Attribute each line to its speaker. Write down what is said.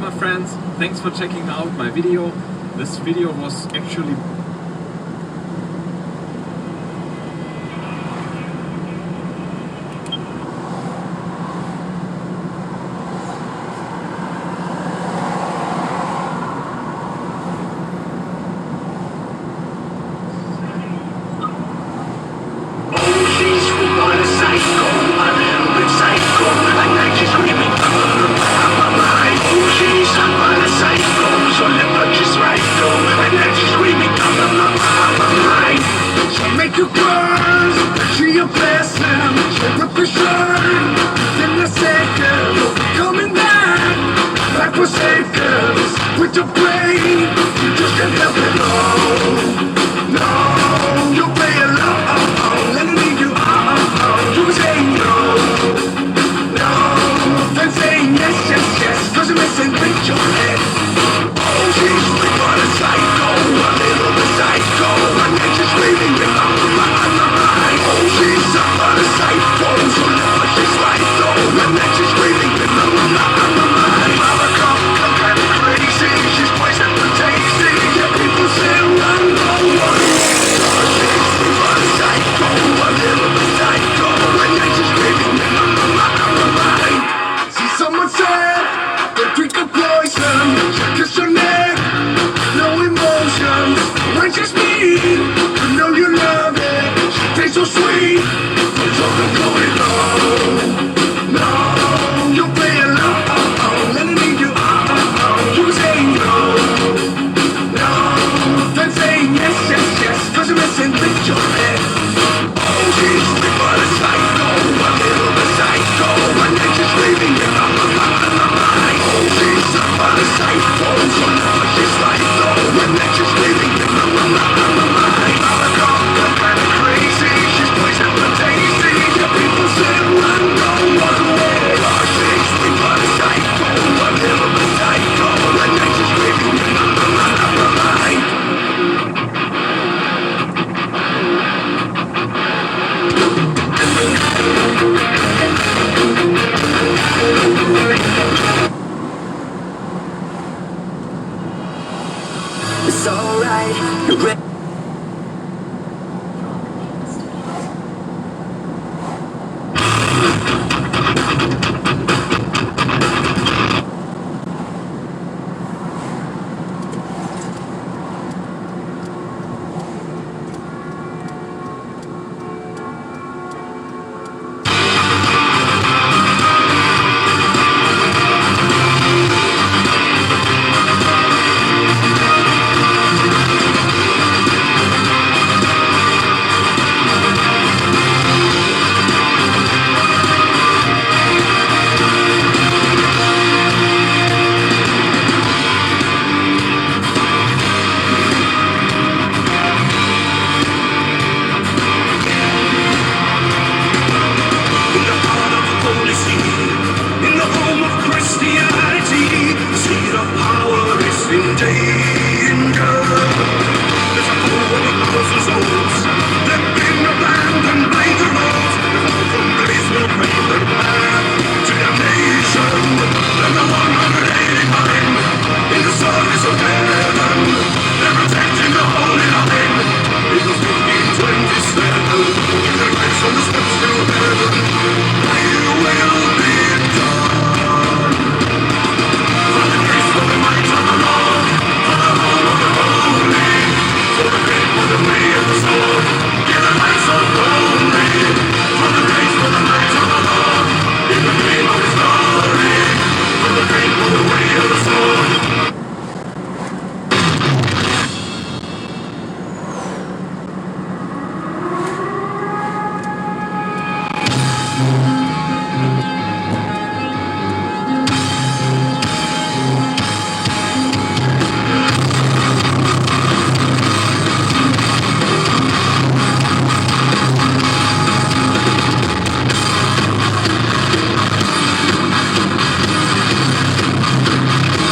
Speaker 1: my friends, thanks for checking out my video. This video was actually with your brain, you just can't help it. No, you play along, let it lead you on. You can say no, then say yes, cause you're messing with your head. Oh, she's sweet but a psycho, a little bit psycho, and then she's screaming in my mind. Oh, she's up on a psycho, so never she's right though, and then she's screaming in my mind. She's poison for tasty. Yeah, people say run, no one. She's a psycho, a little bit psycho, and then she's screaming in my mind. See someone said, don't drink a poison. She kiss your neck, no emotions. When she's mean, you know you love it. She tastes so sweet, there's something going on. No, you play along, let it lead you on. You say cause you're messing with your head. Oh, she's sweet but a psycho, a little bit psycho, and then she's screaming in my mind. Oh, she's up on a psycho, so never she's right though, and then she's screaming in my mind. I'm kinda crazy, she's poison but tasty. Yeah, people say run, don't walk away. Oh, she's sweet but a psycho, a little bit psycho, and then she's screaming in my mind.
Speaker 2: It's alright.